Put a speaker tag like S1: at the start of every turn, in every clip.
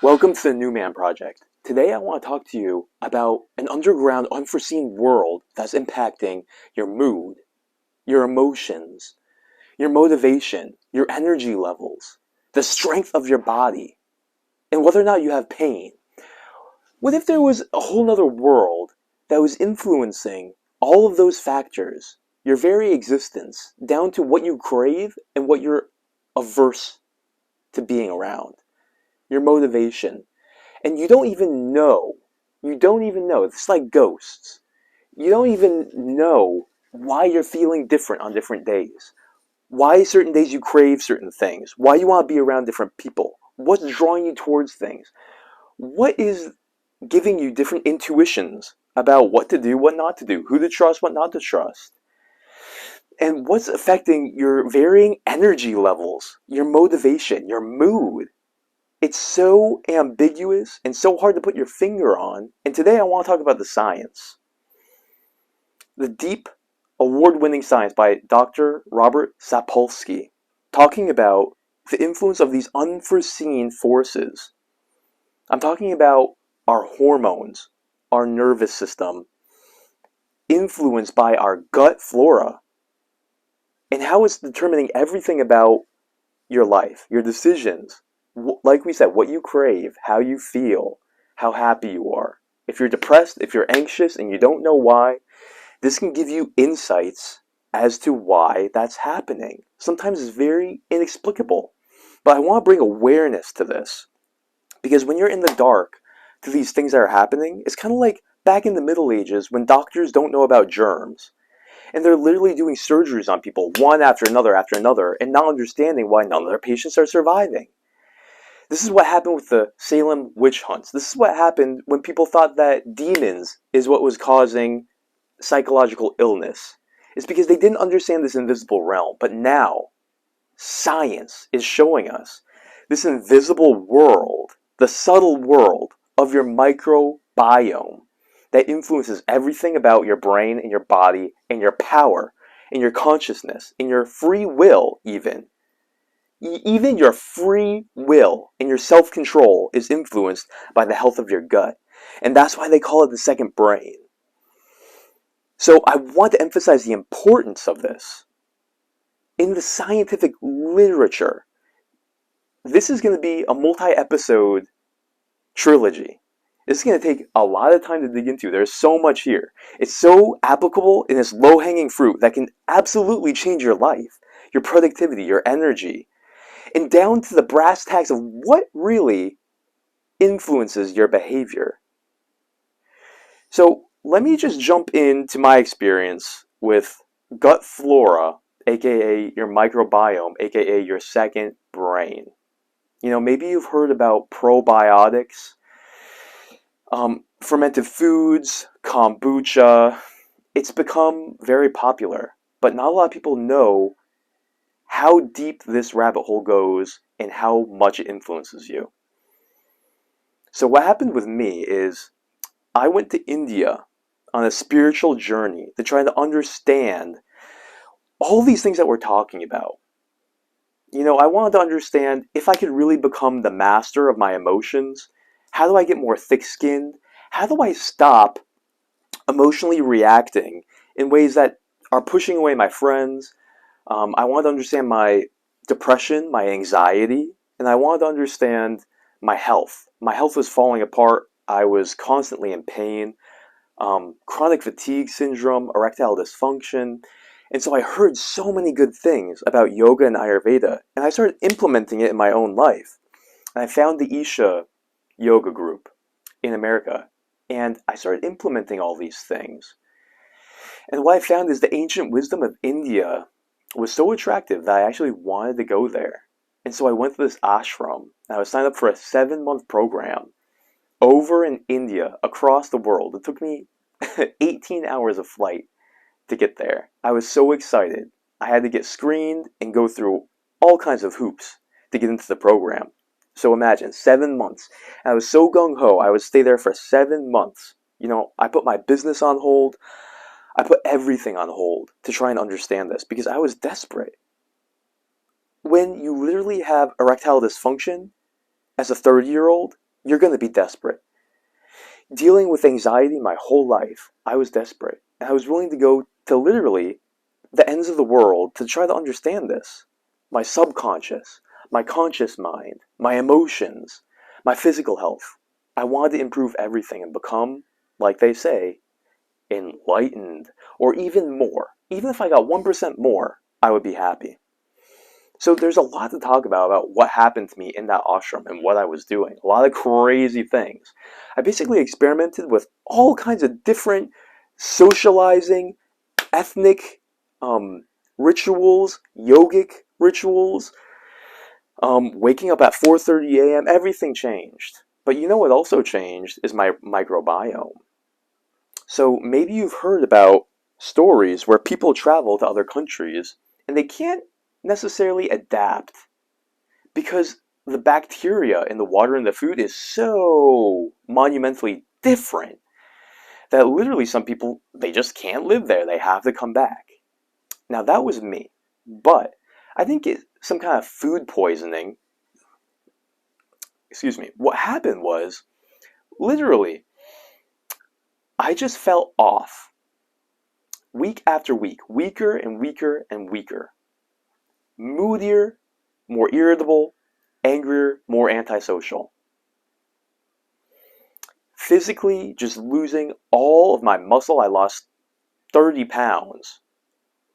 S1: Welcome to the New Man Project. Today I want to talk to you about an underground, unforeseen world that's impacting your mood, your emotions, your motivation, your energy levels, the strength of your body, and whether or not you have pain. What if there was a whole nother world that was influencing all of those factors, your very existence, down to what you crave and what you're averse to being around, your motivation? And you don't even know, it's like ghosts. You don't even know why you're feeling different on different days. Why certain days you crave certain things. Why you want to be around different people. What's drawing you towards things. What is giving you different intuitions about what to do, what not to do, who to trust, what not to trust. And what's affecting your varying energy levels, your motivation, your mood. It's so ambiguous and so hard to put your finger on. And today I want to talk about the science. The deep, award-winning science by Dr. Robert Sapolsky, talking about the influence of these unforeseen forces. I'm talking about our hormones, our nervous system, influenced by our gut flora, and how it's determining everything about your life, your decisions. Like we said, what you crave, how you feel, how happy you are. If you're depressed, if you're anxious, and you don't know why, this can give you insights as to why that's happening. Sometimes it's very inexplicable. But I want to bring awareness to this. Because when you're in the dark to these things that are happening, it's kind of like back in the Middle Ages when doctors don't know about germs. And they're literally doing surgeries on people, one after another, and not understanding why none of their patients are surviving. This is what happened with the Salem witch hunts. This is what happened when people thought that demons is what was causing psychological illness. It's because they didn't understand this invisible realm. But now, science is showing us this invisible world, the subtle world of your microbiome that influences everything about your brain and your body and your power and your consciousness and your free will even. Even your free will and your self-control is influenced by the health of your gut. And that's why they call it the second brain. So I want to emphasize the importance of this. In the scientific literature, this is going to be a multi-episode trilogy. This is going to take a lot of time to dig into. There's so much here. It's so applicable and it's low-hanging fruit that can absolutely change your life, your productivity, your energy, and down to the brass tacks of what really influences your behavior. So let me just jump into my experience with gut flora, aka your microbiome, aka your second brain. You know, maybe you've heard about probiotics, fermented foods, kombucha. It's become very popular, but not a lot of people know how deep this rabbit hole goes and how much it influences you. So what happened with me is I went to India on a spiritual journey to try to understand all these things that we're talking about. You know, I wanted to understand if I could really become the master of my emotions. How do I get more thick-skinned? How do I stop emotionally reacting in ways that are pushing away my friends? I wanted to understand my depression, my anxiety, and I wanted to understand my health. My health was falling apart. I was constantly in pain, chronic fatigue syndrome, erectile dysfunction. And so I heard so many good things about yoga and Ayurveda, and I started implementing it in my own life. And I found the Isha yoga group in America, and I started implementing all these things. And what I found is the ancient wisdom of India was so attractive that I actually wanted to go there. And so I went to this ashram, and I was signed up for a 7-month program over in India, across the world. It took me 18 hours of flight to get there. I was so excited. I had to get screened and go through all kinds of hoops to get into the program. So imagine, 7 months. And I was so gung-ho, I would stay there for 7 months. You know, I put my business on hold. I put everything on hold to try and understand this because I was desperate. When you literally have erectile dysfunction as a 30-year-old, you're going to be desperate. Dealing with anxiety my whole life, I was desperate. And I was willing to go to literally the ends of the world to try to understand this. My subconscious, my conscious mind, my emotions, my physical health. I wanted to improve everything and become, like they say, enlightened, or even more. Even if I got 1% more, I would be happy. So there's a lot to talk about what happened to me in that ashram and what I was doing. A lot of crazy things. I basically experimented with all kinds of different socializing, ethnic rituals, yogic rituals, waking up at 4:30 a.m., everything changed. But you know what also changed is my microbiome. So maybe you've heard about stories where people travel to other countries and they can't necessarily adapt because the bacteria in the water and the food is so monumentally different that literally some people, they just can't live there. They have to come back. Now that was me, but I think it's some kind of food poisoning. Excuse me. What happened was, literally, I just fell off week after week, weaker and weaker and weaker. Moodier, more irritable, angrier, more antisocial. Physically, just losing all of my muscle. I lost 30 pounds,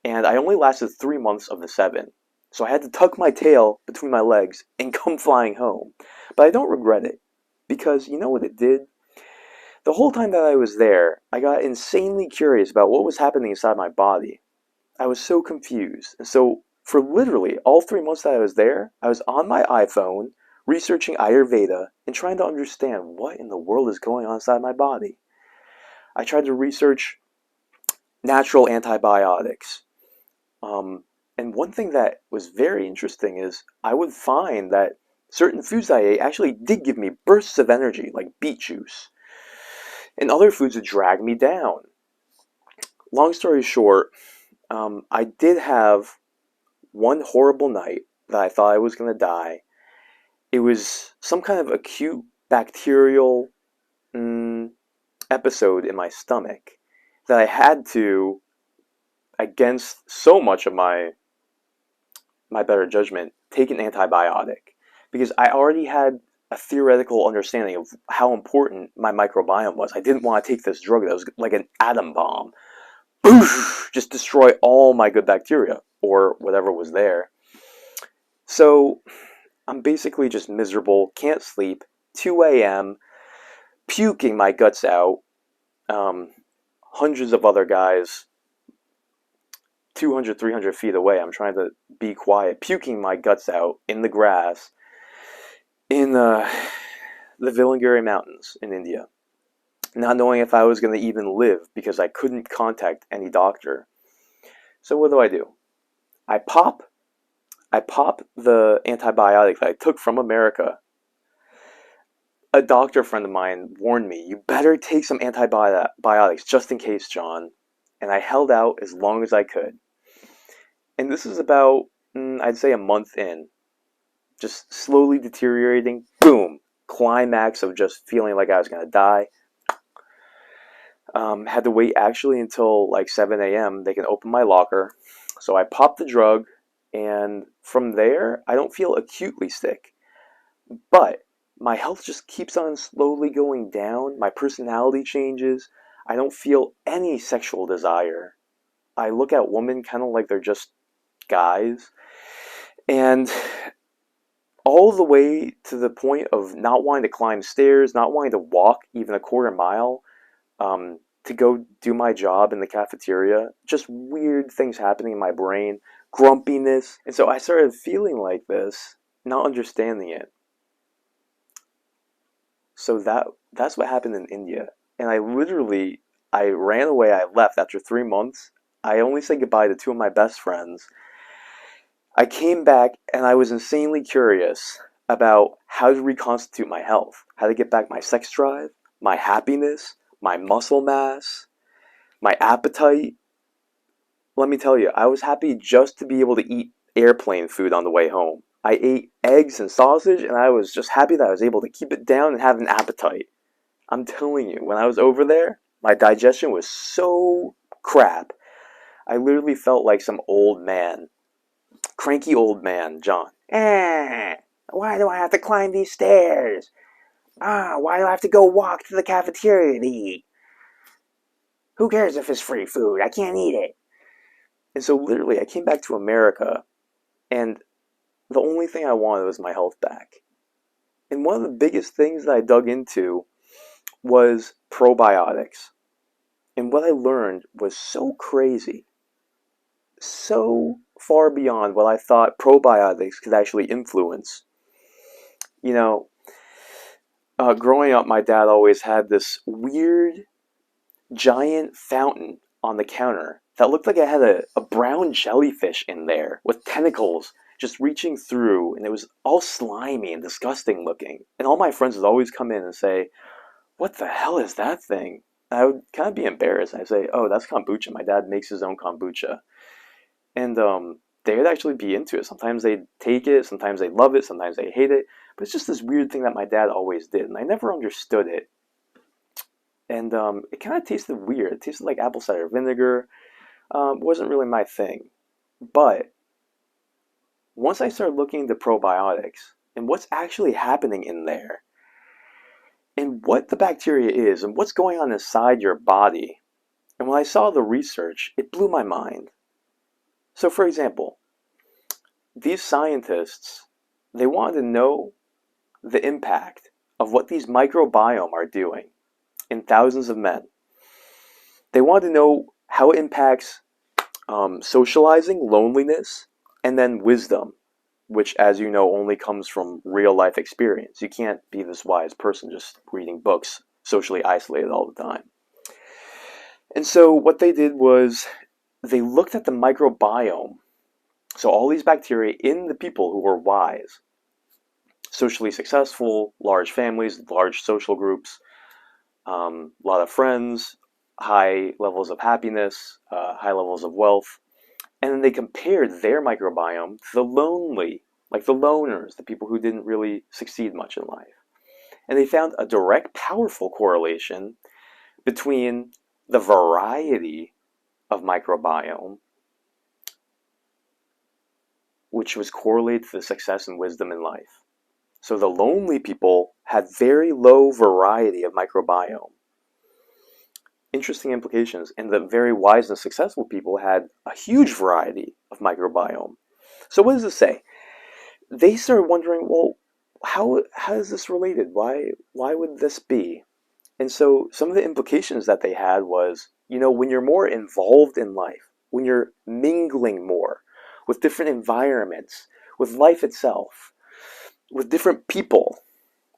S1: and I only lasted 3 months of the 7. So I had to tuck my tail between my legs and come flying home. But I don't regret it, because you know what it did? The whole time that I was there, I got insanely curious about what was happening inside my body. I was so confused. And so for literally all 3 months that I was there, I was on my iPhone researching Ayurveda and trying to understand what in the world is going on inside my body. I tried to research natural antibiotics. And one thing that was very interesting is I would find that certain foods I ate actually did give me bursts of energy, like beet juice. And other foods would drag me down. Long story short, I did have one horrible night that I thought I was going to die. It was some kind of acute bacterial episode in my stomach that I had to, against so much of my better judgment, take an antibiotic. Because I already had a theoretical understanding of how important my microbiome was. I didn't want to take this drug that was like an atom bomb. Boosh! Just destroy all my good bacteria, or whatever was there. So I'm basically just miserable, can't sleep, 2 a.m., puking my guts out. Hundreds of other guys 200, 300 feet away. I'm trying to be quiet, puking my guts out in the grass in the Vilangiri Mountains in India. Not knowing if I was going to even live because I couldn't contact any doctor. So what do? I pop the antibiotic that I took from America. A doctor friend of mine warned me, you better take some antibiotics just in case, John. And I held out as long as I could. And this is about, I'd say, a month in. Just slowly deteriorating. Boom. Climax of just feeling like I was going to die. Had to wait actually until like 7 a.m. They can open my locker. So I popped the drug. And from there, I don't feel acutely sick. But my health just keeps on slowly going down. My personality changes. I don't feel any sexual desire. I look at women kind of like they're just guys. And all the way to the point of not wanting to climb stairs, not wanting to walk even a quarter mile to go do my job in the cafeteria. Just weird things happening in my brain. Grumpiness. And so I started feeling like this, not understanding it. So that's what happened in India. And I ran away. I left after 3 months. I only said goodbye to 2 of my best friends. I came back and I was insanely curious about how to reconstitute my health, how to get back my sex drive, my happiness, my muscle mass, my appetite. Let me tell you, I was happy just to be able to eat airplane food on the way home. I ate eggs and sausage, and I was just happy that I was able to keep it down and have an appetite. I'm telling you, when I was over there, my digestion was so crap. I literally felt like some old man, cranky old man, John. Why do I have to climb these stairs? Why do I have to go walk to the cafeteria to eat? Who cares if it's free food? I can't eat it. And so literally I came back to America, and the only thing I wanted was my health back. And one of the biggest things that I dug into was probiotics. And what I learned was so crazy, so far beyond what I thought probiotics could actually influence. You know, growing up, my dad always had this weird giant fountain on the counter that looked like it had a brown jellyfish in there with tentacles just reaching through, and it was all slimy and disgusting looking. And all my friends would always come in and say, "What the hell is that thing?" And I would kind of be embarrassed. I'd say, "Oh, that's kombucha. My dad makes his own kombucha." And they would actually be into it. Sometimes they'd take it, sometimes they'd love it, sometimes they hate it. But it's just this weird thing that my dad always did, and I never understood it. And it kind of tasted weird. It tasted like apple cider vinegar. Wasn't really my thing. But once I started looking into probiotics and what's actually happening in there, and what the bacteria is, and what's going on inside your body, and when I saw the research, it blew my mind. So, for example, these scientists, they wanted to know the impact of what these microbiome are doing in thousands of men. They wanted to know how it impacts socializing, loneliness, and then wisdom, which, as you know, only comes from real life experience. You can't be this wise person just reading books, socially isolated all the time. And so what they did was they looked at the microbiome. So all these bacteria in the people who were wise, socially successful, large families, large social groups, a lot of friends, high levels of happiness, high levels of wealth. And then they compared their microbiome to the lonely, like the loners, the people who didn't really succeed much in life. And they found a direct, powerful correlation between the variety of microbiome, which was correlated to the success and wisdom in life. So the lonely people had very low variety of microbiome. Interesting implications. And the very wise and successful people had a huge variety of microbiome. So what does this say? They started wondering, well, how is this related? Why would this be? And so some of the implications that they had was, when you're more involved in life, when you're mingling more with different environments, with life itself, with different people,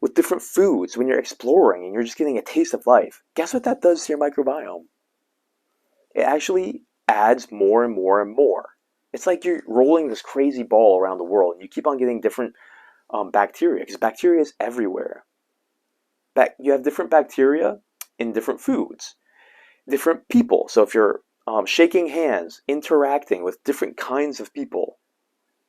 S1: with different foods, when you're exploring and you're just getting a taste of life, guess what that does to your microbiome? It actually adds more and more and more. It's like you're rolling this crazy ball around the world and you keep on getting different bacteria, because bacteria is everywhere. You have different bacteria in different foods, different people. So if you're shaking hands, interacting with different kinds of people,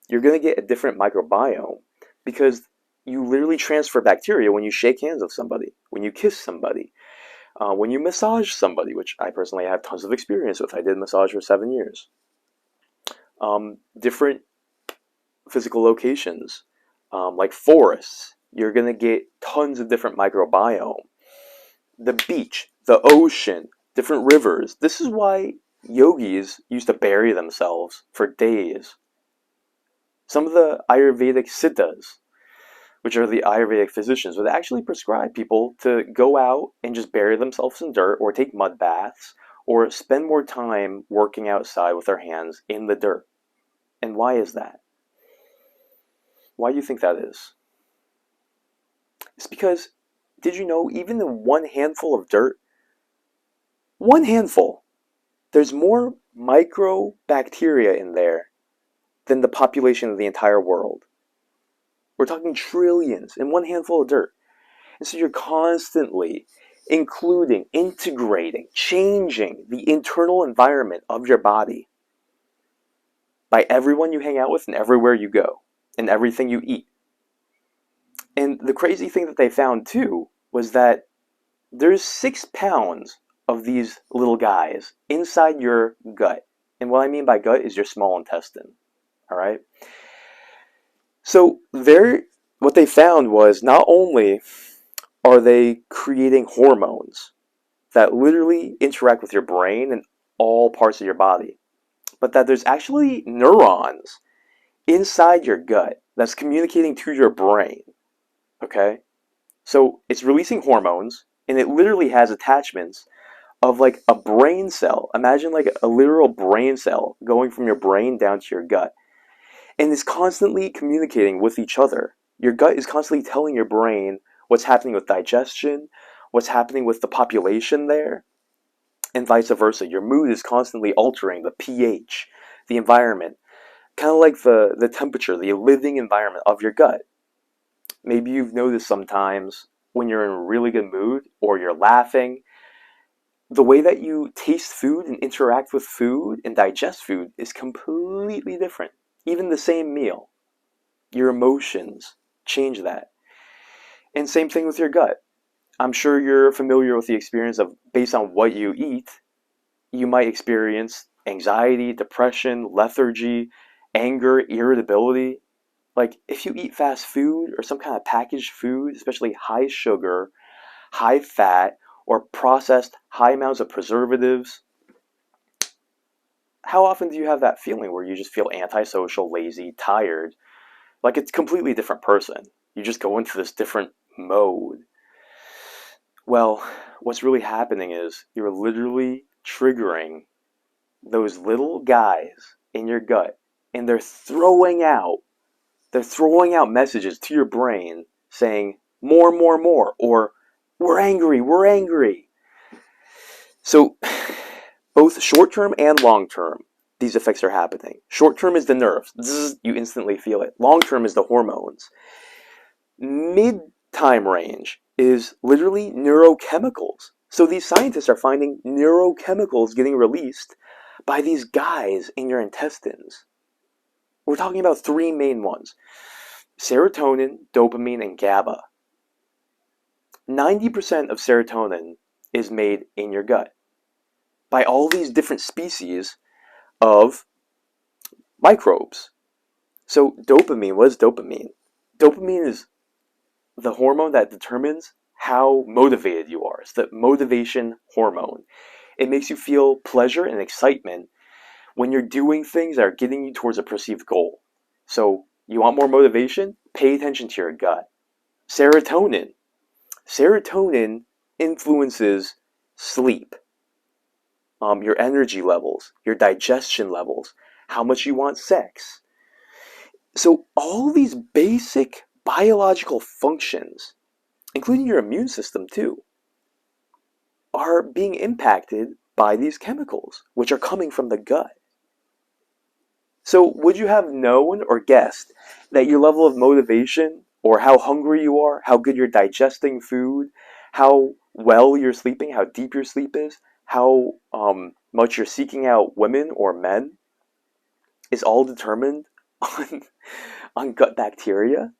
S1: you're going to get a different microbiome, because you literally transfer bacteria when you shake hands with somebody, when you kiss somebody, when you massage somebody, which I personally have tons of experience with. I did massage for 7 years. Different physical locations, like forests, you're going to get tons of different microbiome. The beach, the ocean, different rivers. This is why yogis used to bury themselves for days. Some of the Ayurvedic siddhas, which are the Ayurvedic physicians, would actually prescribe people to go out and just bury themselves in dirt, or take mud baths, or spend more time working outside with their hands in the dirt. And why is that? Why do you think that is? It's because, did you know, even in one handful of dirt, one handful, there's more microbacteria in there than the population of the entire world. We're talking trillions in one handful of dirt. And so you're constantly including, integrating, changing the internal environment of your body by everyone you hang out with and everywhere you go. in everything you eat. And the crazy thing that they found too was that there's 6 pounds of these little guys inside your gut. And what I mean by gut is your small intestine. All right. So what they found was not only are they creating hormones that literally interact with your brain and all parts of your body, but that there's actually neurons inside your gut that's communicating to your brain. Okay? So it's releasing hormones and it literally has attachments of like a brain cell. Imagine like a literal brain cell going from your brain down to your gut. And it's constantly communicating with each other. Your gut is constantly telling your brain what's happening with digestion, what's happening with the population there, and vice versa. Your mood is constantly altering the pH, the environment, kind of like the temperature, the living environment of your gut. Maybe you've noticed sometimes when you're in a really good mood or you're laughing, the way that you taste food and interact with food and digest food is completely different. Even the same meal, your emotions change that. And same thing with your gut. I'm sure you're familiar with the experience of based on what you eat, you might experience anxiety, depression, lethargy, anger, irritability. Like if you eat fast food or some kind of packaged food, especially high sugar, high fat, or processed high amounts of preservatives, how often do you have that feeling where you just feel antisocial, lazy, tired? Like it's a completely different person. You just go into this different mode. Well, what's really happening is you're literally triggering those little guys in your gut, and they're throwing out messages to your brain saying more, or we're angry. So both short term and long term, these effects are happening. Short term is the nerves, zzz, you instantly feel it. Long term is the hormones. Mid time range is literally neurochemicals. So these scientists are finding neurochemicals getting released by these guys in your intestines. We're talking about 3 main ones: serotonin, dopamine, and GABA. 90% of serotonin is made in your gut by all these different species of microbes. So dopamine, what is dopamine? Dopamine is the hormone that determines how motivated you are. It's the motivation hormone. It makes you feel pleasure and excitement when you're doing things that are getting you towards a perceived goal. So you want more motivation? Pay attention to your gut. Serotonin. Serotonin influences sleep, your energy levels, your digestion levels, how much you want sex. So all these basic biological functions, including your immune system too, are being impacted by these chemicals, which are coming from the gut. So would you have known or guessed that your level of motivation, or how hungry you are, how good you're digesting food, how well you're sleeping, how deep your sleep is, how much you're seeking out women or men, is all determined on, on gut bacteria?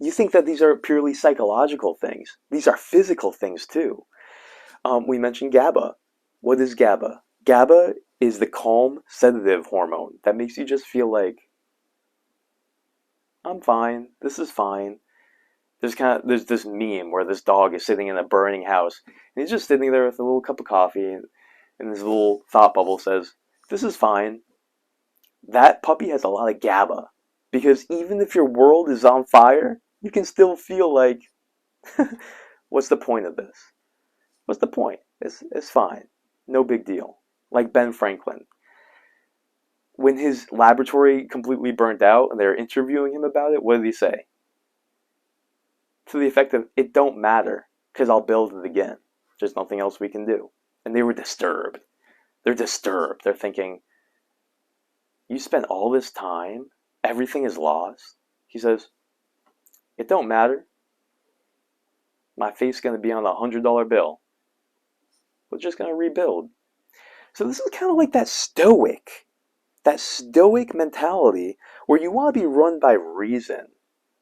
S1: You think that these are purely psychological things. These are physical things too. We mentioned GABA. What is GABA? GABA is the calm sedative hormone that makes you just feel like, I'm fine, this is fine. There's this meme where this dog is sitting in a burning house and he's just sitting there with a little cup of coffee, and this little thought bubble says, this is fine. That puppy has a lot of GABA, because even if your world is on fire, you can still feel like, what's the point of this? What's the point? It's fine. No big deal. Like Ben Franklin. When his laboratory completely burnt out and they're interviewing him about it, what did he say? To the effect of, it don't matter, because I'll build it again. There's nothing else we can do. And they were disturbed. They're disturbed. They're thinking, you spent all this time, everything is lost. He says, it don't matter. My face is going to be on a $100 bill. We're just going to rebuild. So this is kind of like that stoic that stoic mentality where you want to be run by reason.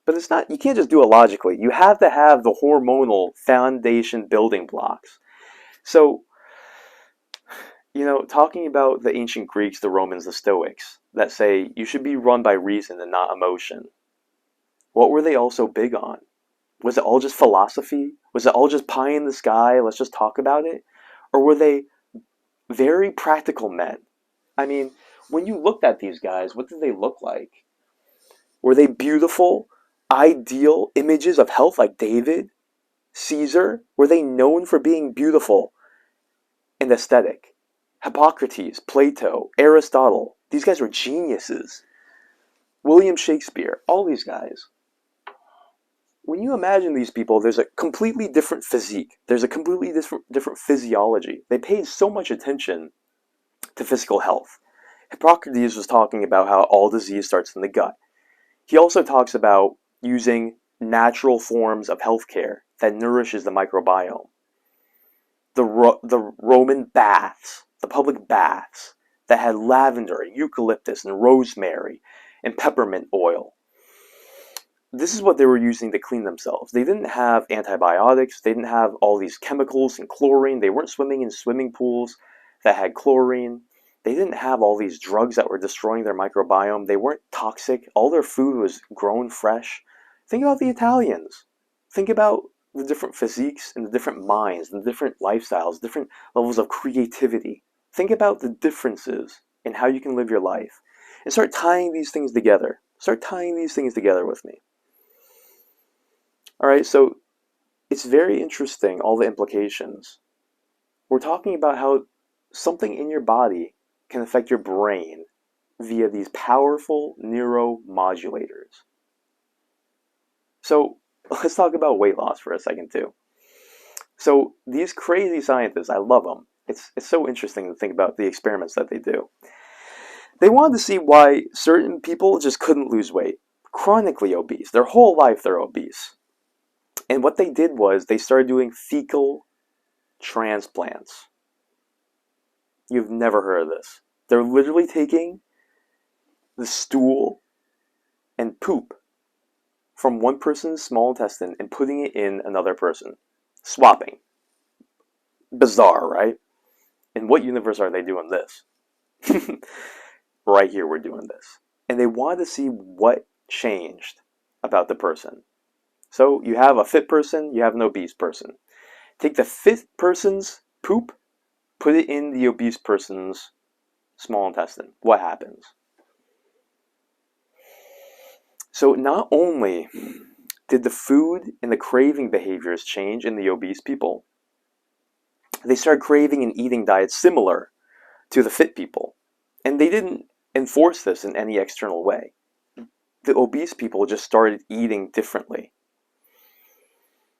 S1: But it's not, you can't just do it logically. You have to have the hormonal foundation building blocks. So, talking about the ancient Greeks, the Romans, the Stoics, that say you should be run by reason and not emotion, what were they all so big on? Was it all just philosophy? Was it all just pie in the sky? Let's just talk about it? Or were they very practical men? I mean, when you looked at these guys, what did they look like? Were they beautiful, ideal images of health like David, Caesar? Were they known for being beautiful and aesthetic? Hippocrates, Plato, Aristotle, these guys were geniuses. William Shakespeare, all these guys. When you imagine these people, there's a completely different physique. There's a completely different physiology. They paid so much attention to physical health. Hippocrates was talking about how all disease starts in the gut. He also talks about using natural forms of healthcare that nourishes the microbiome. The Roman baths, the public baths that had lavender, eucalyptus, and rosemary, and peppermint oil. This is what they were using to clean themselves. They didn't have antibiotics. They didn't have all these chemicals and chlorine. They weren't swimming in swimming pools that had chlorine. They didn't have all these drugs that were destroying their microbiome. They weren't toxic. All their food was grown fresh. Think about the Italians. Think about the different physiques and the different minds and the different lifestyles, different levels of creativity. Think about the differences in how you can live your life and start tying these things together. Start tying these things together with me. All right, so it's very interesting, all the implications. We're talking about how something in your body can affect your brain via these powerful neuromodulators. So let's talk about weight loss for a second too. So these crazy scientists, I love them. It's so interesting to think about the experiments that they do. They wanted to see why certain people just couldn't lose weight, chronically obese. Their whole life they're obese. And what they did was they started doing fecal transplants. You've never heard of this. They're literally taking the stool and poop from one person's small intestine and putting it in another person. Swapping. Bizarre, right? In what universe are they doing this? Right here we're doing this. And they wanted to see what changed about the person. So you have a fit person, you have an obese person. Take the fit person's poop, put it in the obese person's small intestine. What happens? So not only did the food and the craving behaviors change in the obese people, they started craving and eating diets similar to the fit people. And they didn't enforce this in any external way. The obese people just started eating differently.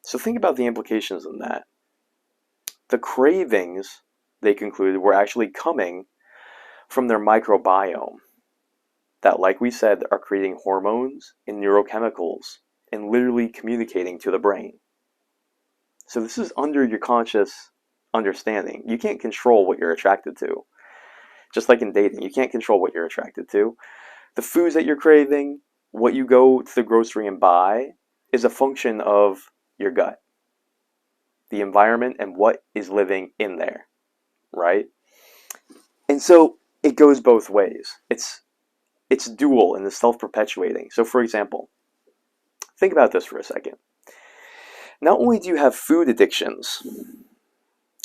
S1: So think about the implications of that. The cravings, they concluded, were actually coming from their microbiome that, like we said, are creating hormones and neurochemicals and literally communicating to the brain. So this is under your conscious understanding. You can't control what you're attracted to. Just like in dating, you can't control what you're attracted to. The foods that you're craving, what you go to the grocery and buy, is a function of your gut, the environment, and what is living in there, right? And so it goes both ways. It's dual and it's self-perpetuating. So for example, think about this for a second. Not only do you have food addictions,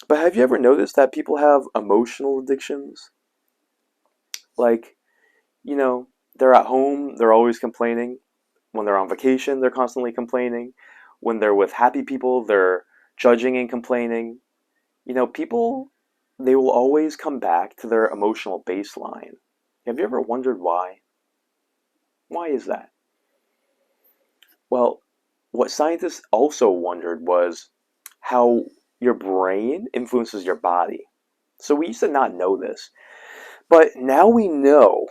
S1: but have you ever noticed that people have emotional addictions? Like, they're at home, they're always complaining. When they're on vacation, they're constantly complaining. When they're with happy people, they're judging and complaining. People, they will always come back to their emotional baseline. Have you ever wondered why? Why is that? Well, what scientists also wondered was how your brain influences your body. So we used to not know this. But now we know,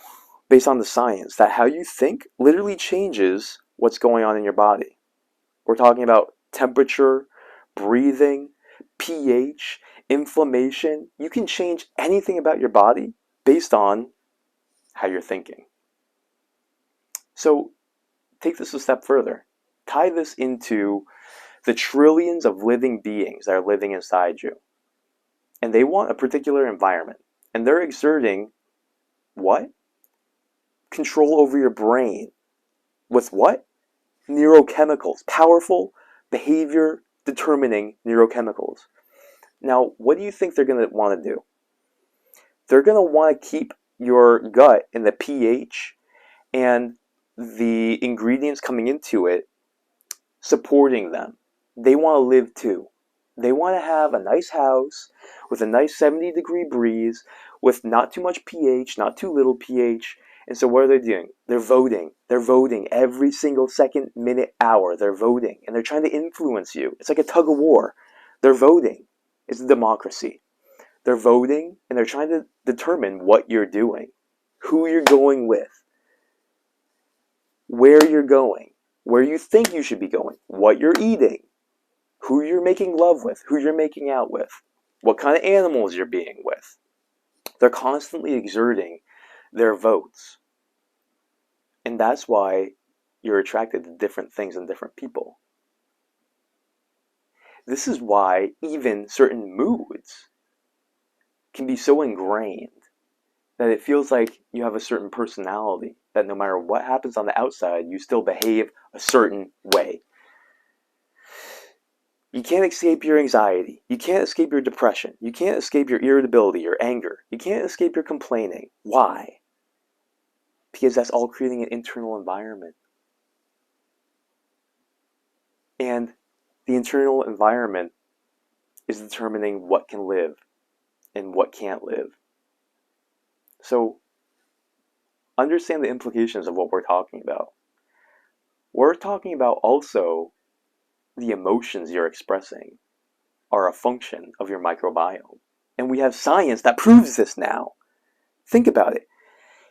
S1: based on the science, that how you think literally changes what's going on in your body. We're talking about temperature, breathing, pH, inflammation. You can change anything about your body based on how you're thinking. So take this a step further. Tie this into the trillions of living beings that are living inside you. And they want a particular environment. And they're exerting what? Control over your brain. With what? Neurochemicals. Powerful behavior determining neurochemicals. Now, what do you think they're going to want to do? They're going to want to keep your gut in the pH and the ingredients coming into it supporting them. They want to live too. They want to have a nice house with a nice 70-degree breeze with not too much pH, not too little pH. And so what are they doing? They're voting. They're voting every single second, minute, hour. They're voting. And they're trying to influence you. It's like a tug of war. They're voting. It's a democracy. They're voting and they're trying to determine what you're doing, who you're going with, where you're going, where you think you should be going, what you're eating, who you're making love with, who you're making out with, what kind of animals you're being with. They're constantly exerting their votes. And that's why you're attracted to different things and different people. This is why even certain moods can be so ingrained that it feels like you have a certain personality, that no matter what happens on the outside, you still behave a certain way. You can't escape your anxiety. You can't escape your depression. You can't escape your irritability, your anger. You can't escape your complaining. Why? Because that's all creating an internal environment. And the internal environment is determining what can live and what can't live. So understand the implications of what we're talking about. We're talking about also the emotions you're expressing are a function of your microbiome. And we have science that proves this now. Think about it.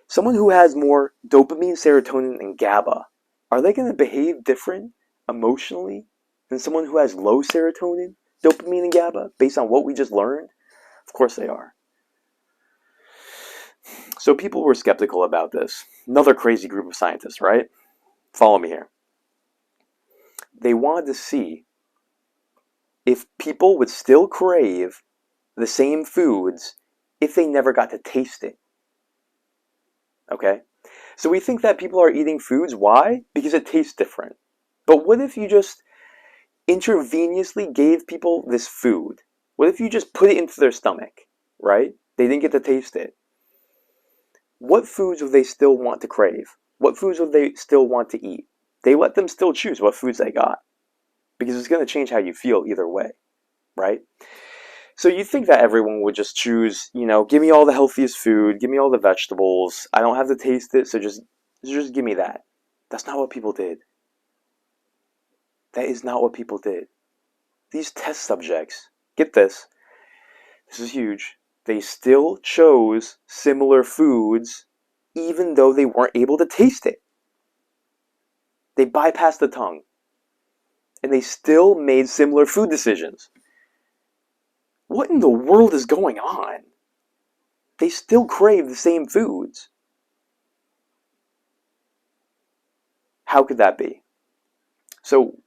S1: Someone who has more dopamine, serotonin, and GABA, are they going to behave different emotionally than someone who has low serotonin, dopamine, and GABA based on what we just learned? Of course they are. So people were skeptical about this. Another crazy group of scientists, right? Follow me here. They wanted to see if people would still crave the same foods if they never got to taste it. Okay? So we think that people are eating foods. Why? Because it tastes different. But what if you just intravenously gave people this food? What if you just put it into their stomach, right? They didn't get to taste it. What foods would they still want to crave? What foods would they still want to eat? They let them still choose what foods they got, because it's going to change how you feel either way, right? So you think that everyone would just choose, give me all the healthiest food, give me all the vegetables. I don't have to taste it, so just give me that. That's not what people did. That is not what people did. These test subjects, get this is huge. They still chose similar foods even though they weren't able to taste it. They bypassed the tongue. And they still made similar food decisions. What in the world is going on? They still crave the same foods. How could that be? So,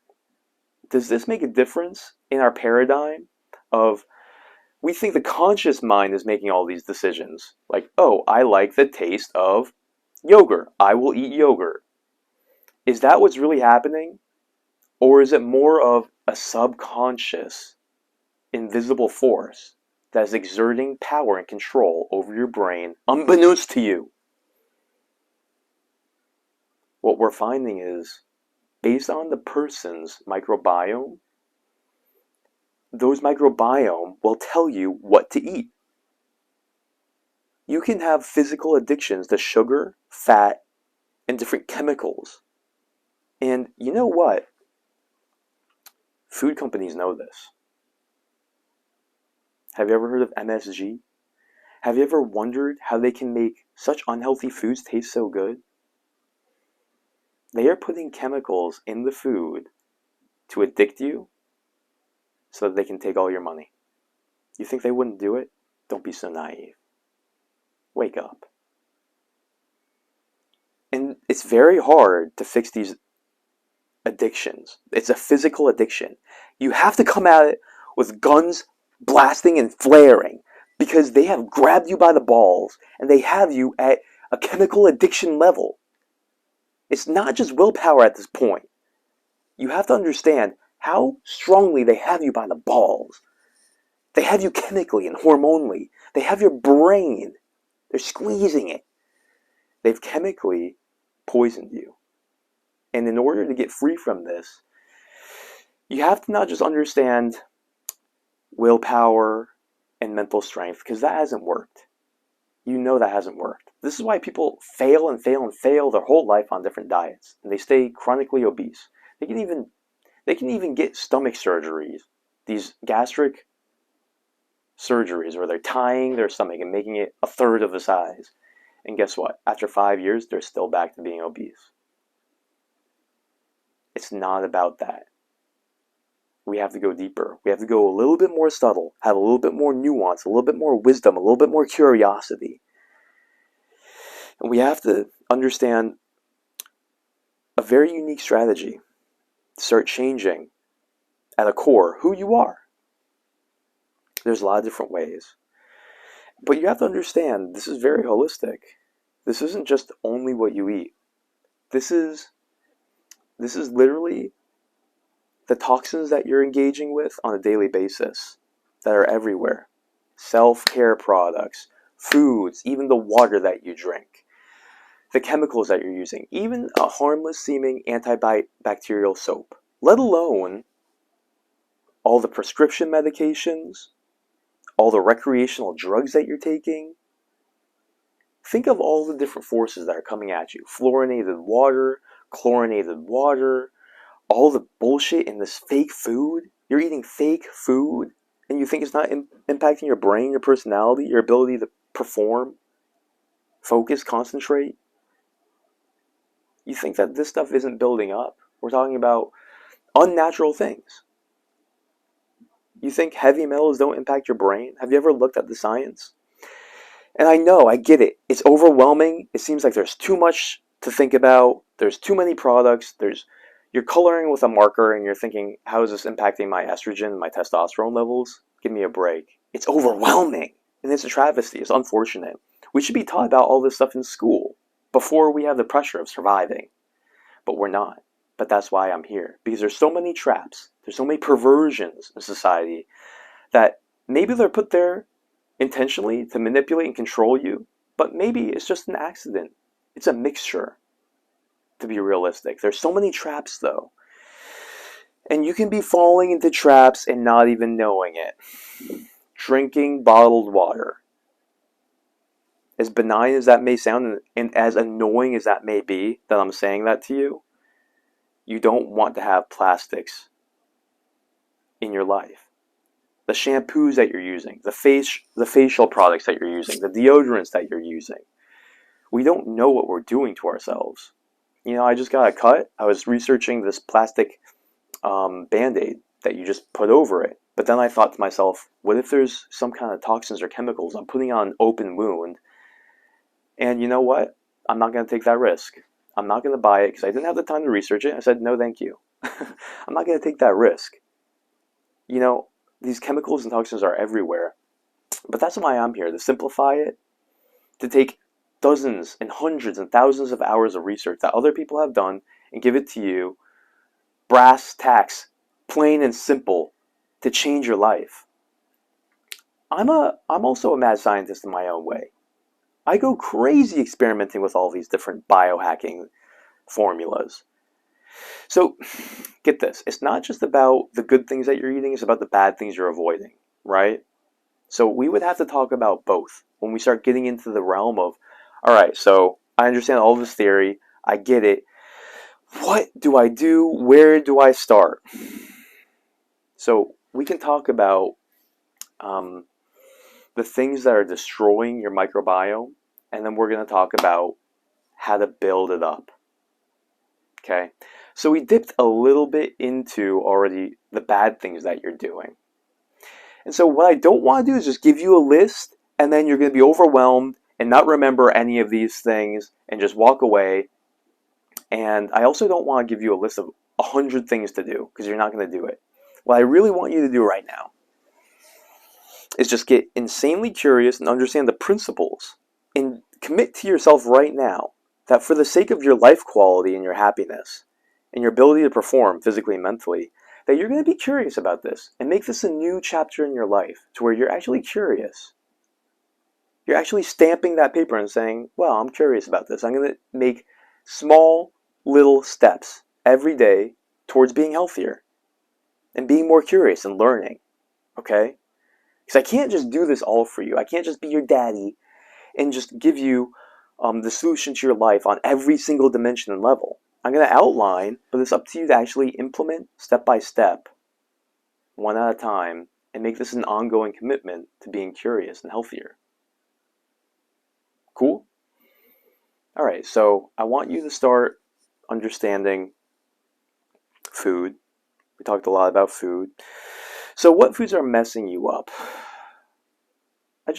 S1: does this make a difference in our paradigm of, we think the conscious mind is making all these decisions. Like, oh, I like the taste of yogurt. I will eat yogurt. Is that what's really happening? Or is it more of a subconscious, invisible force that is exerting power and control over your brain unbeknownst to you? What we're finding is, based on the person's microbiome, those microbiome will tell you what to eat. You can have physical addictions to sugar, fat, and different chemicals. And you know what? Food companies know this. Have you ever heard of MSG? Have you ever wondered how they can make such unhealthy foods taste so good? They are putting chemicals in the food to addict you so that they can take all your money. You think they wouldn't do it? Don't be so naive. Wake up. And it's very hard to fix these addictions. It's a physical addiction. You have to come at it with guns blasting and flaring because they have grabbed you by the balls and they have you at a chemical addiction level. It's not just willpower at this point. You have to understand how strongly they have you by the balls. They have you chemically and hormonally. They have your brain. They're squeezing it. They've chemically poisoned you. And in order to get free from this, you have to not just understand willpower and mental strength, because that hasn't worked. You know that hasn't worked. This is why people fail and fail and fail their whole life on different diets, and they stay chronically obese. They can even get stomach surgeries, these gastric surgeries where they're tying their stomach and making it a third of the size. And guess what? After 5 years, they're still back to being obese. It's not about that. We have to go deeper. We have to go a little bit more subtle, have a little bit more nuance, a little bit more wisdom, a little bit more curiosity. And we have to understand a very unique strategy to start changing at a core who you are. There's a lot of different ways. But you have to understand this is very holistic. This isn't just only what you eat. This is literally the toxins that you're engaging with on a daily basis that are everywhere. Self-care products, foods, even the water that you drink, the chemicals that you're using, even a harmless seeming antibacterial soap, let alone all the prescription medications, all the recreational drugs that you're taking. Think of all the different forces that are coming at you. Fluorinated water, chlorinated water, all the bullshit in this fake food. You're eating fake food and you think it's not impacting your brain, your personality, your ability to perform, focus, concentrate. You think that this stuff isn't building up. We're talking about unnatural things. You think heavy metals don't impact your brain? Have you ever looked at the science? And I know, I get it. It's overwhelming. It seems like there's too much to think about. There's too many products. You're coloring with a marker and you're thinking, how is this impacting my estrogen, my testosterone levels? Give me a break. It's overwhelming. And it's a travesty. It's unfortunate. We should be taught about all this stuff in school before we have the pressure of surviving. But we're not. But that's why I'm here. Because there's so many traps. There's so many perversions in society that maybe they're put there intentionally to manipulate and control you. But maybe it's just an accident. It's a mixture, to be realistic. There's so many traps, though. And you can be falling into traps and not even knowing it. Drinking bottled water. As benign as that may sound, and as annoying as that may be, that I'm saying that to you, you don't want to have plastics in your life. The shampoos that you're using, the facial products that you're using, the deodorants that you're using. We don't know what we're doing to ourselves. You know, I just got a cut. I was researching this plastic Band-Aid that you just put over it. But then I thought to myself, what if there's some kind of toxins or chemicals I'm putting on an open wound? And you know what? I'm not going to take that risk. I'm not going to buy it because I didn't have the time to research it. I said, no, thank you. I'm not going to take that risk. You know, these chemicals and toxins are everywhere. But that's why I'm here, to simplify it, to take dozens and hundreds and thousands of hours of research that other people have done and give it to you, brass tacks, plain and simple, to change your life. I'm also a mad scientist in my own way. I go crazy experimenting with all these different biohacking formulas. So, get this. It's not just about the good things that you're eating, it's about the bad things you're avoiding, right? So we would have to talk about both when we start getting into the realm of, all right, so I understand all this theory, I get it. What do I do? Where do I start? So we can talk about the things that are destroying your microbiome, and then we're going to talk about how to build it up. Okay? So we dipped a little bit into already the bad things that you're doing. And so what I don't want to do is just give you a list, and then you're going to be overwhelmed and not remember any of these things and just walk away And I also don't want to give you a list of 100 things to do because you're not going to do it. What I really want you to do right now is just get insanely curious and understand the principles and commit to yourself right now that for the sake of your life quality and your happiness and your ability to perform physically and mentally, that you're going to be curious about this and make this a new chapter in your life to where you're actually curious. You're actually stamping that paper and saying, well, I'm curious about this. I'm going to make small little steps every day towards being healthier and being more curious and learning, okay? Because I can't just do this all for you. I can't just be your daddy and just give you the solution to your life on every single dimension and level. I'm going to outline, but it's up to you to actually implement step by step, one at a time, and make this an ongoing commitment to being curious and healthier. Cool? All right, so I want you to start understanding food. We talked a lot about food. So what foods are messing you up? I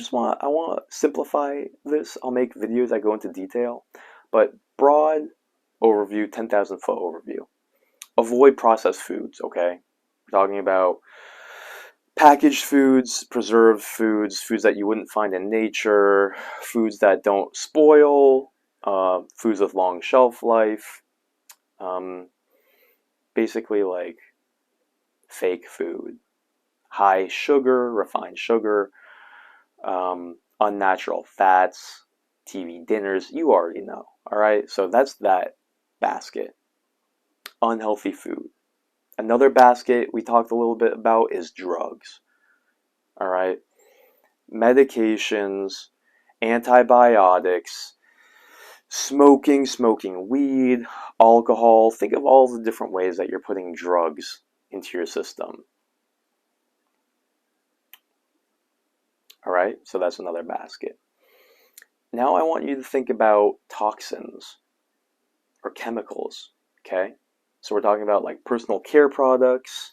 S1: want to simplify this. I'll make videos that go into detail, but broad overview, 10,000 foot overview. Avoid processed foods, okay? We're talking about packaged foods, preserved foods, foods that you wouldn't find in nature, foods that don't spoil, foods with long shelf life, basically like fake food, high sugar, refined sugar, unnatural fats, TV dinners, you already know, all right? So that's that basket, unhealthy food. Another basket we talked a little bit about is drugs, all right? Medications, antibiotics, smoking weed, alcohol. Think of all the different ways that you're putting drugs into your system. All right, so that's another basket. Now I want you to think about toxins or chemicals, okay? So we're talking about like personal care products.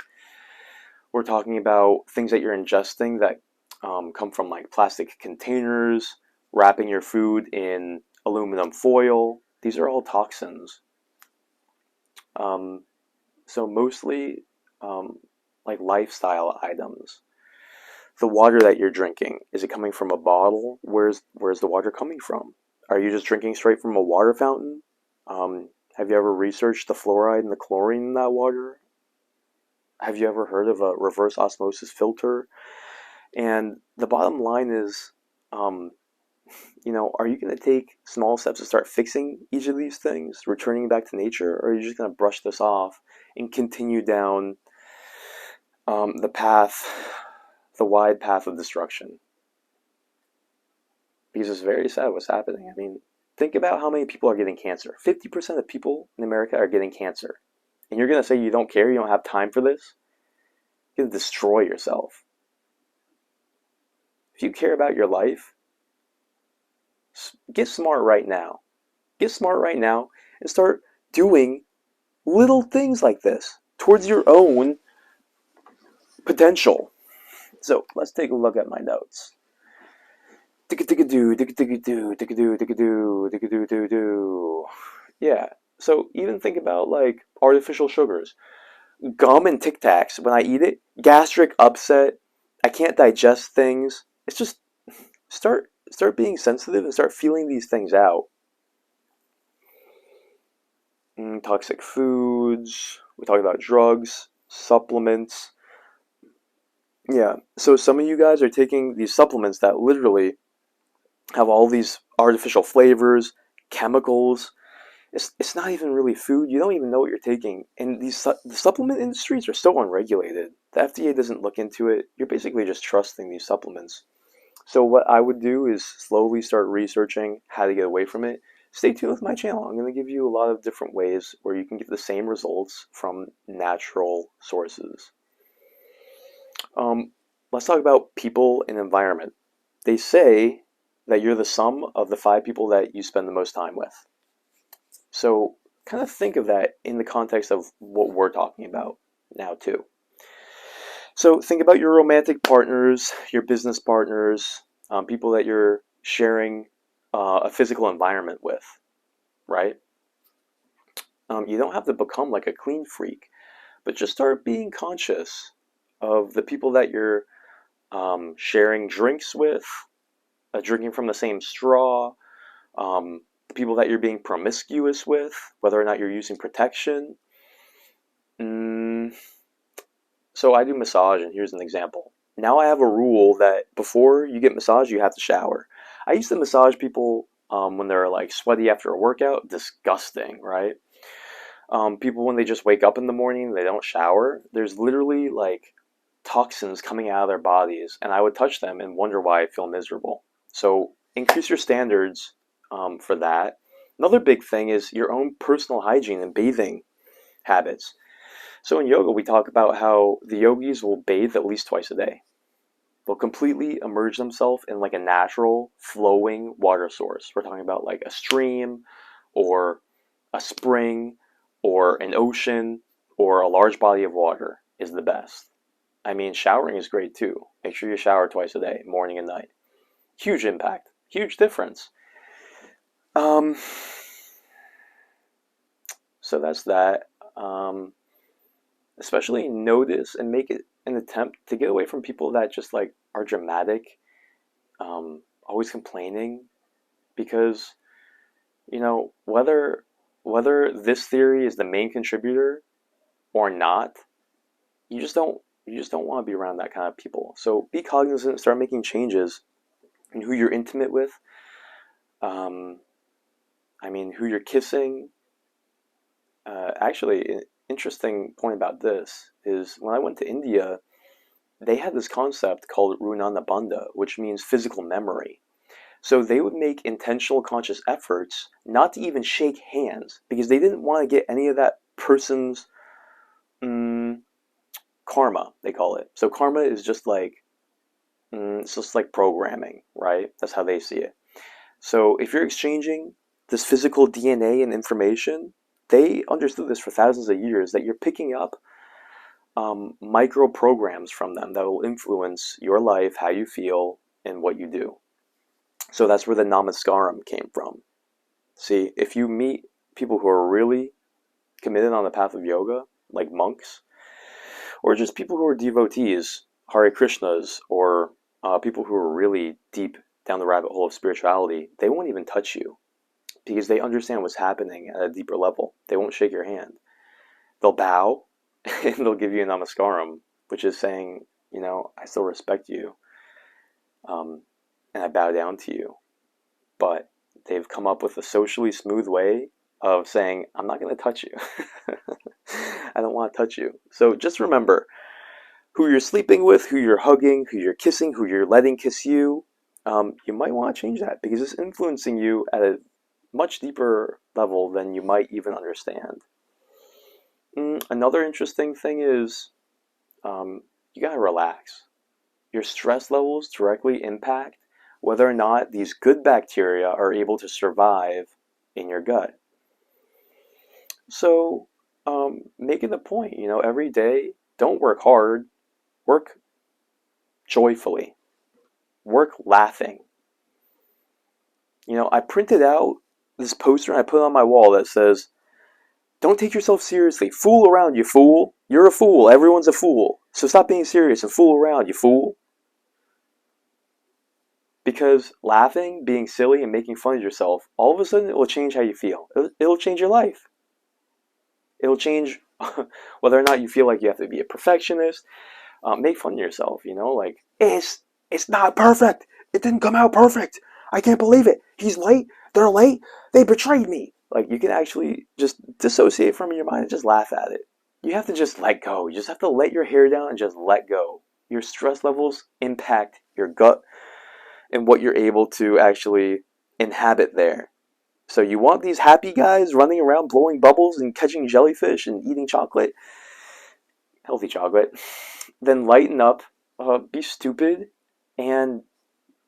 S1: We're talking about things that you're ingesting that come from like plastic containers, wrapping your food in aluminum foil. These are all toxins. So mostly like lifestyle items. The water that you're drinking, is it coming from a bottle? Where's the water coming from? Are you just drinking straight from a water fountain? Have you ever researched the fluoride and the chlorine in that water? Have you ever heard of a reverse osmosis filter? And the bottom line is, are you going to take small steps to start fixing each of these things, returning back to nature, or are you just going to brush this off and continue down the path, the wide path of destruction? Because it's very sad what's happening. I mean, think about how many people are getting cancer. 50% of people in America are getting cancer. And you're going to say you don't care, you don't have time for this? You're going to destroy yourself. If you care about your life, get smart right now. Get smart right now and start doing little things like this towards your own potential. So let's take a look at my notes. Yeah. So even think about like artificial sugars. Gum and Tic Tacs, when I eat it, gastric upset, I can't digest things. It's just start being sensitive and start feeling these things out. Toxic foods. We talk about drugs, supplements. Yeah. So some of you guys are taking these supplements that literally have all these artificial flavors, chemicals. It's not even really food. You don't even know what you're taking. And the supplement industries are so unregulated. The FDA doesn't look into it. You're basically just trusting these supplements. So what I would do is slowly start researching how to get away from it. Stay tuned with my channel. I'm going to give you a lot of different ways where you can get the same results from natural sources. Let's talk about people and environment. They say that you're the sum of the 5 people that you spend the most time with. So kind of think of that in the context of what we're talking about now too. So think about your romantic partners, your business partners, people that you're sharing a physical environment with, right? You don't have to become like a clean freak, but just start being conscious of the people that you're sharing drinks with, drinking from the same straw, the people that you're being promiscuous with, whether or not you're using protection. Mm, so I do massage, and here's an example. Now I have a rule that before you get massaged, you have to shower. I used to massage people when they're like sweaty after a workout. Disgusting, right? People when they just wake up in the morning, they don't shower. There's literally like toxins coming out of their bodies, and I would touch them and wonder why I feel miserable. So increase your standards for that. Another big thing is your own personal hygiene and bathing habits. So in yoga, we talk about how the yogis will bathe at least twice a day. They'll completely immerse themselves in like a natural flowing water source. We're talking about like a stream or a spring or an ocean or a large body of water is the best. I mean, showering is great too. Make sure you shower twice a day, morning and night. Huge impact, huge difference. Um, so that's that. Especially notice and make it an attempt to get away from people that just like are dramatic, always complaining, because whether this theory is the main contributor or not, you just don't want to be around that kind of people. So be cognizant, start making changes in who you're intimate with. Um, I mean, who you're kissing. Actually, an interesting point about this is when I went to India, they had this concept called Runana Bandha, which means physical memory. So they would make intentional conscious efforts not to even shake hands because they didn't want to get any of that person's mm, karma, they call it. So karma is just like it's just like programming, right? That's how they see it. So if you're exchanging this physical DNA and information, they understood this for thousands of years that you're picking up micro programs from them that will influence your life, how you feel, and what you do. So that's where the namaskaram came from. See, if you meet people who are really committed on the path of yoga, like monks, or just people who are devotees, Hare Krishnas, or people who are really deep down the rabbit hole of spirituality, they won't even touch you because they understand what's happening at a deeper level. They won't shake your hand. They'll bow and they'll give you a namaskaram, which is saying, I still respect you, and I bow down to you. But they've come up with a socially smooth way of saying, I'm not going to touch you. I don't want to touch you. So just remember who you're sleeping with, who you're hugging, who you're kissing, who you're letting kiss you. You might want to change that because it's influencing you at a much deeper level than you might even understand. Another interesting thing is you got to relax. Your stress levels directly impact whether or not these good bacteria are able to survive in your gut. So make it a point, every day, don't work hard, work joyfully, work laughing. I printed out this poster and I put it on my wall that says, don't take yourself seriously. Fool around, you fool. You're a fool. Everyone's a fool. So stop being serious and fool around, you fool. Because laughing, being silly, and making fun of yourself, all of a sudden it will change how you feel. It'll change your life. It'll change whether or not you feel like you have to be a perfectionist. Make fun of yourself, like, it's not perfect. It didn't come out perfect. I can't believe it. He's late. They're late. They betrayed me. Like, you can actually just dissociate from your mind and just laugh at it. You have to just let go. You just have to let your hair down and just let go. Your stress levels impact your gut and what you're able to actually inhabit there. So you want these happy guys running around blowing bubbles and catching jellyfish and eating chocolate, healthy chocolate, then lighten up, be stupid, and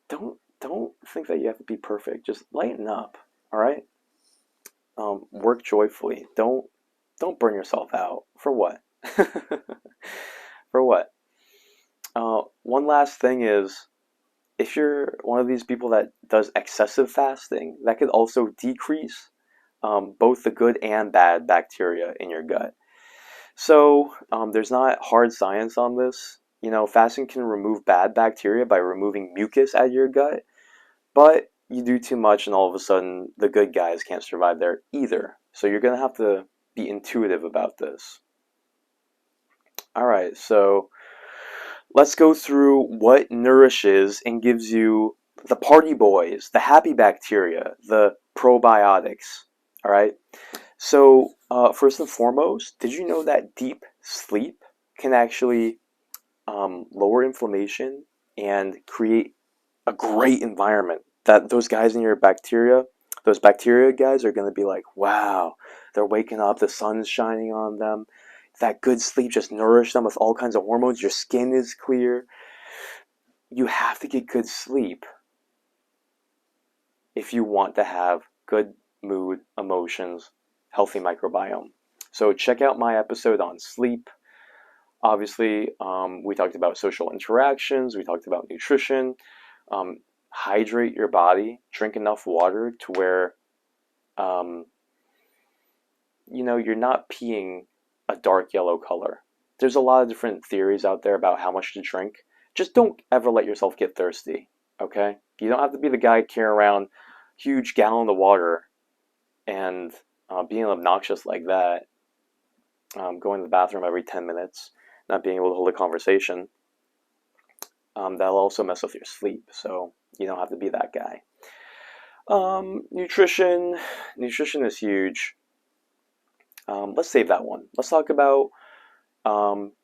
S1: don't think that you have to be perfect. Just lighten up, all right? Work joyfully. Don't burn yourself out. For what? For what? One last thing is, if you're one of these people that does excessive fasting, that could also decrease both the good and bad bacteria in your gut. So there's not hard science on this. Fasting can remove bad bacteria by removing mucus out of your gut, but you do too much and all of a sudden the good guys can't survive there either. So you're going to have to be intuitive about this. All right, so let's go through what nourishes and gives you the party boys, the happy bacteria, the probiotics. All right. So first and foremost, did you know that deep sleep can actually lower inflammation and create a great environment? That those guys in your bacteria, those bacteria guys are going to be like, wow, they're waking up, the sun's shining on them. That good sleep just nourished them with all kinds of hormones. Your skin is clear. You have to get good sleep if you want to have good mood, emotions, healthy microbiome. So check out my episode on sleep. Obviously, we talked about social interactions. We talked about nutrition. Hydrate your body. Drink enough water to where, you're not peeing a dark yellow color. There's a lot of different theories out there about how much to drink. Just don't ever let yourself get thirsty, okay? You don't have to be the guy carrying around huge gallon of water and being obnoxious like that, going to the bathroom every 10 minutes, not being able to hold a conversation. That'll also mess with your sleep, so you don't have to be that guy. Nutrition is huge. Let's save that one. Let's talk about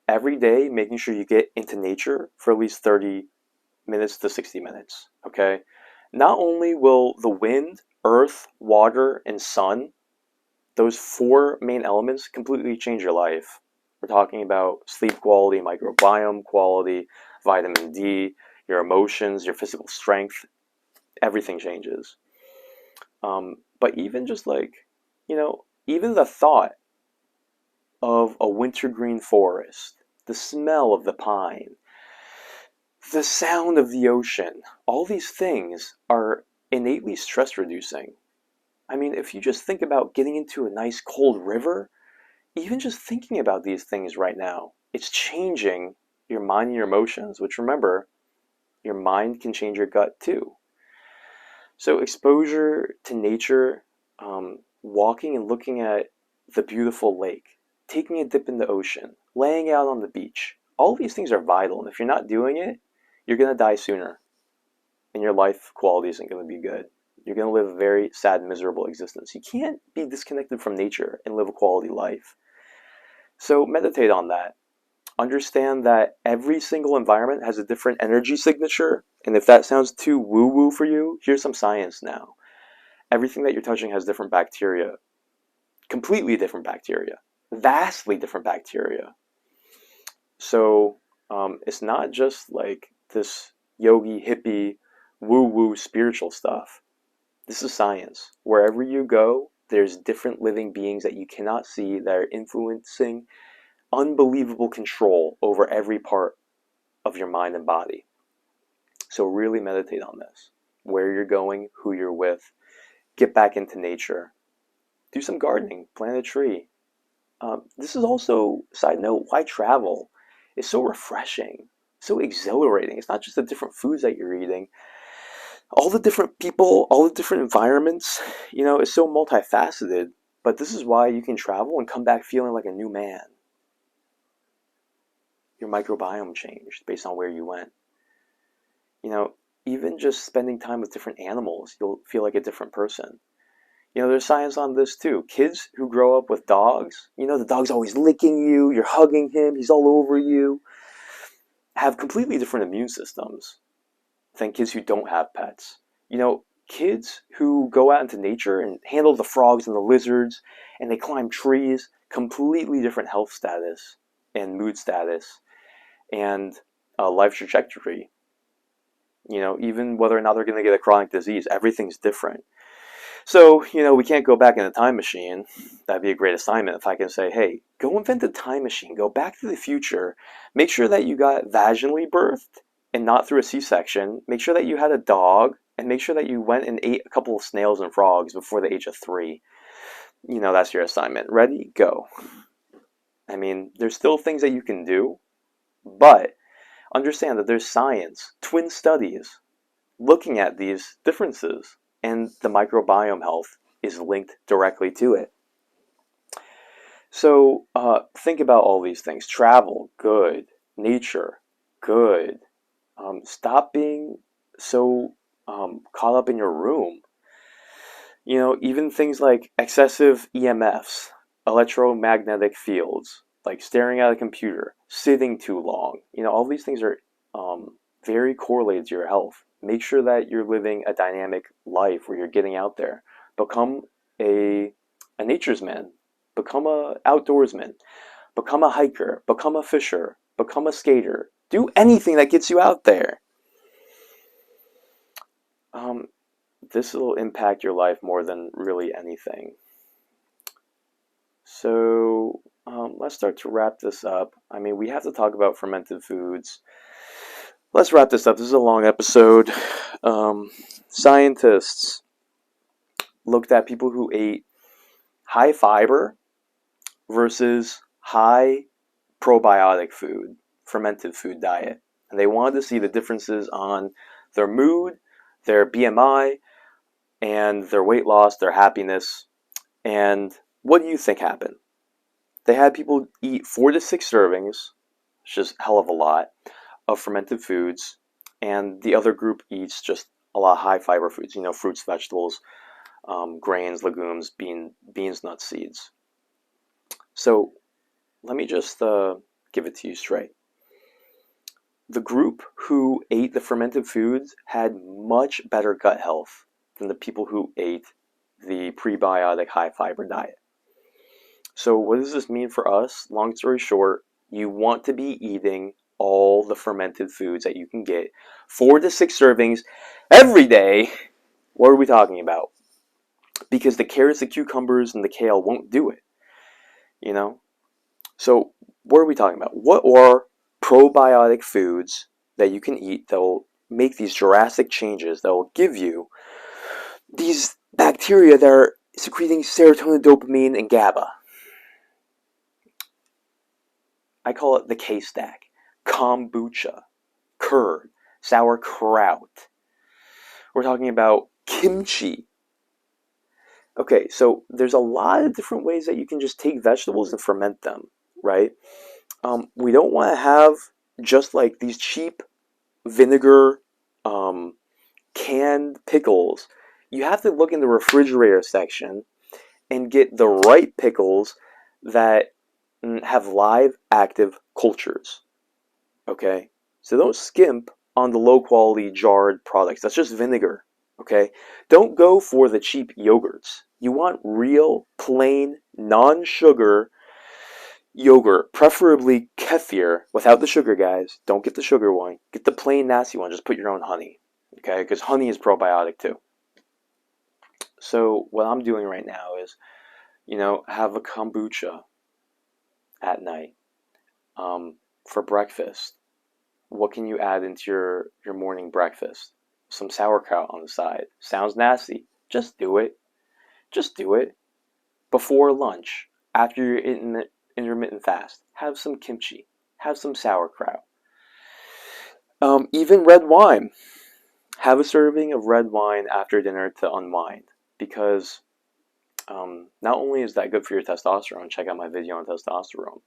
S1: every day making sure you get into nature for at least 30 minutes to 60 minutes, okay? Not only will the wind, earth, water, and sun, those 4 main elements, completely change your life. We're talking about sleep quality, microbiome quality, vitamin D, your emotions, your physical strength, everything changes. But even just even the thought of a wintergreen forest, the smell of the pine, the sound of the ocean, all these things are innately stress reducing. I mean, if you just think about getting into a nice cold river, even just thinking about these things right now, it's changing your mind and your emotions, which remember, your mind can change your gut too. So exposure to nature, walking and looking at the beautiful lake, taking a dip in the ocean, laying out on the beach, all these things are vital. And if you're not doing it, you're going to die sooner. And your life quality isn't going to be good. You're going to live a very sad, miserable existence. You can't be disconnected from nature and live a quality life. So meditate on that. Understand that every single environment has a different energy signature. And if that sounds too woo-woo for you, here's some science now. Everything that you're touching has different bacteria. Completely different bacteria. Vastly different bacteria. So it's not just like this yogi, hippie, woo-woo spiritual stuff. This is science. Wherever you go, there's different living beings that you cannot see that are influencing unbelievable control over every part of your mind and body. So really meditate on this. Where you're going, who you're with. Get back into nature. Do some gardening. Plant a tree. This is also, side note, why travel? It's so refreshing, so exhilarating. It's not just the different foods that you're eating. All the different people, all the different environments, it's so multifaceted. But this is why you can travel and come back feeling like a new man. Your microbiome changed based on where you went. Even just spending time with different animals, you'll feel like a different person. There's science on this too. Kids who grow up with dogs, the dog's always licking you, you're hugging him, he's all over you, have completely different immune systems than kids who don't have pets. Kids who go out into nature and handle the frogs and the lizards and they climb trees, completely different health status and mood status and life trajectory. Even whether or not they're going to get a chronic disease, everything's different. So, we can't go back in a time machine. That'd be a great assignment if I can say, hey, go invent a time machine, go back to the future, make sure that you got vaginally birthed and not through a C-section, make sure that you had a dog, and make sure that you went and ate a couple of snails and frogs before the age of 3. that's your assignment. Ready? Go. I mean, there's still things that you can do, but understand that there's science, twin studies, looking at these differences, and the microbiome health is linked directly to it. So think about all these things. Travel, good. Nature, good. Stop being so caught up in your room. Even things like excessive EMFs, electromagnetic fields, like staring at a computer, sitting too long. All these things are very correlated to your health. Make sure that you're living a dynamic life where you're getting out there. Become a nature's man. Become a outdoorsman. Become a hiker. Become a fisher. Become a skater. Do anything that gets you out there. This will impact your life more than really anything. So let's start to wrap this up. I mean, we have to talk about fermented foods. Let's wrap this up. This is a long episode. Scientists looked at people who ate high fiber versus high probiotic food, fermented food diet. And they wanted to see the differences on their mood, their BMI, and their weight loss, their happiness. And what do you think happened? They had people eat 4 to 6 servings, which is a hell of a lot, of fermented foods, and the other group eats just a lot of high fiber foods, fruits, vegetables, grains, legumes, beans, nuts, seeds. So let me just give it to you straight. The group who ate the fermented foods had much better gut health than the people who ate the prebiotic high fiber diet. So what does this mean for us? Long story short, you want to be eating all the fermented foods that you can get. 4 to 6 servings every day. What are we talking about? Because the carrots, the cucumbers, and the kale won't do it. So what are we talking about? What are probiotic foods that you can eat that will make these drastic changes, that will give you these bacteria that are secreting serotonin, dopamine, and GABA? I call it the K-stack. Kombucha, curd, sauerkraut. We're talking about kimchi. Okay, so there's a lot of different ways that you can just take vegetables and ferment them, right? We don't want to have just like these cheap vinegar canned pickles. You have to look in the refrigerator section and get the right pickles that have live active cultures. Okay, so don't skimp on the low quality jarred products. That's just vinegar. Okay, don't go for the cheap yogurts. You want real, plain, non-sugar yogurt, preferably kefir, without the sugar, guys. Don't get the sugar one. Get the plain, nasty one. Just put your own honey. Okay, because honey is probiotic too. So what I'm doing right now is, have a kombucha at night. For breakfast, what can you add into your morning breakfast? Some sauerkraut on the side. Sounds nasty. Just do it. Just do it. Before lunch, after your intermittent fast, have some kimchi. Have some sauerkraut. Even red wine. Have a serving of red wine after dinner to unwind. Because not only is that good for your testosterone, check out my video on testosterone,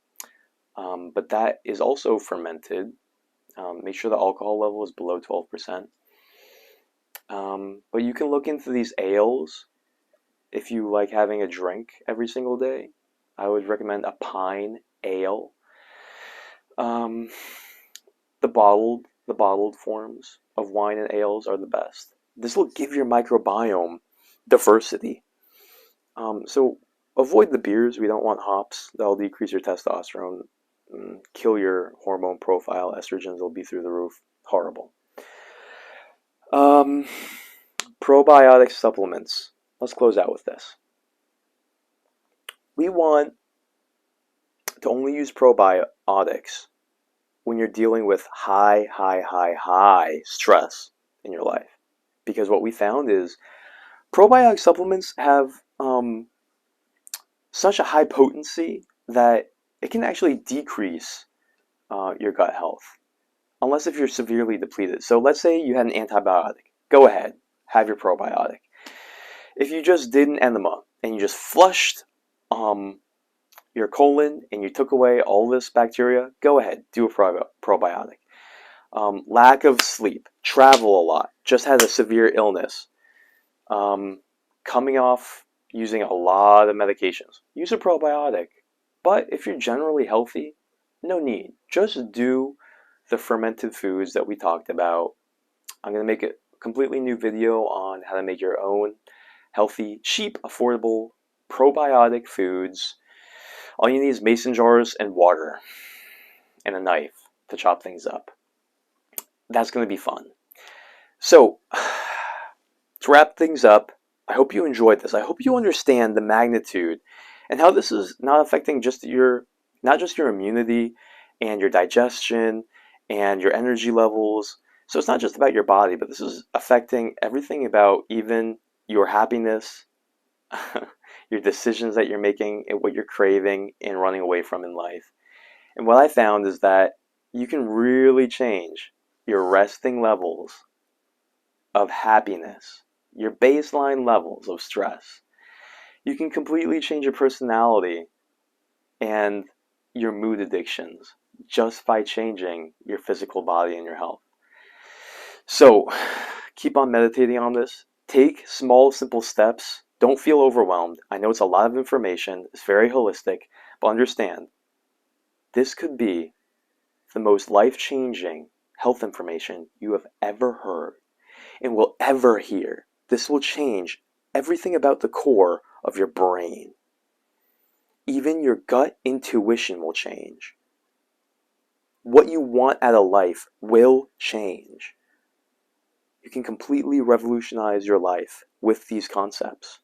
S1: but that is also fermented. Make sure the alcohol level is below 12%. But you can look into these ales if you like having a drink every single day. I would recommend a pine ale. The bottled forms of wine and ales are the best. This will give your microbiome diversity. So avoid the beers. We don't want hops. That'll decrease your testosterone, kill your hormone profile. Estrogens will be through the roof. Horrible. Probiotic supplements. Let's close out with this. We want to only use probiotics when you're dealing with high stress in your life. Because what we found is probiotic supplements have such a high potency that it can actually decrease your gut health, unless if you're severely depleted. So let's say you had an antibiotic. Go ahead, have your probiotic. If you just did an enema and you just flushed your colon and you took away all this bacteria, go ahead, do a probiotic. Lack of sleep, travel a lot, just had a severe illness, coming off using a lot of medications, use a probiotic. But if you're generally healthy, no need. Just do the fermented foods that we talked about. I'm going to make a completely new video on how to make your own healthy, cheap, affordable probiotic foods. All you need is mason jars and water and a knife to chop things up. That's going to be fun. So, to wrap things up, I hope you enjoyed this. I hope you understand the magnitude and how this is not affecting not just your immunity and your digestion and your energy levels. So it's not just about your body, but this is affecting everything about even your happiness, your decisions that you're making, and what you're craving and running away from in life. And what I found is that you can really change your resting levels of happiness, your baseline levels of stress. You can completely change your personality and your mood addictions just by changing your physical body and your health. So keep on meditating on this. Take small, simple steps. Don't feel overwhelmed. I know it's a lot of information. It's very holistic, but understand this could be the most life-changing health information you have ever heard and will ever hear. This will change everything about the core of your brain. Even your gut intuition will change. What you want out of life will change. You can completely revolutionize your life with these concepts.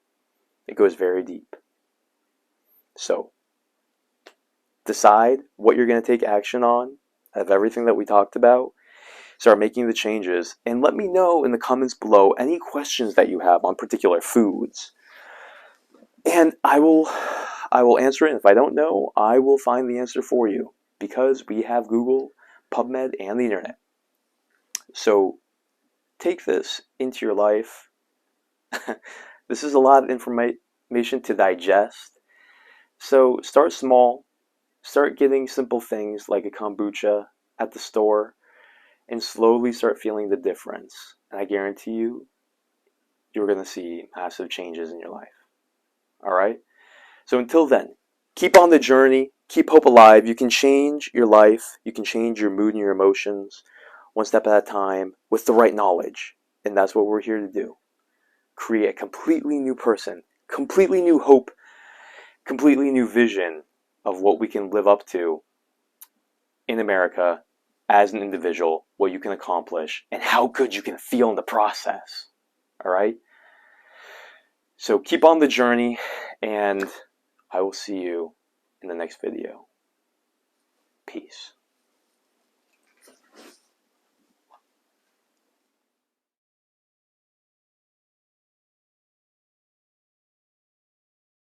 S1: It goes very deep. So, decide what you're going to take action on out of everything that we talked about. Start making the changes, and let me know in the comments below any questions that you have on particular foods. And I will answer it. And if I don't know, I will find the answer for you, because we have Google, PubMed, and the internet. So take this into your life. This is a lot of information to digest. So start small. Start getting simple things like a kombucha at the store and slowly start feeling the difference. And I guarantee you, you're going to see massive changes in your life. All right? So until then, keep on the journey. Keep hope alive. You can change your life. You can change your mood and your emotions one step at a time with the right knowledge. And that's what we're here to do. Create a completely new person, completely new hope, completely new vision of what we can live up to in America as an individual, what you can accomplish, and how good you can feel in the process. All right? So keep on the journey, and I will see you in the next video. Peace.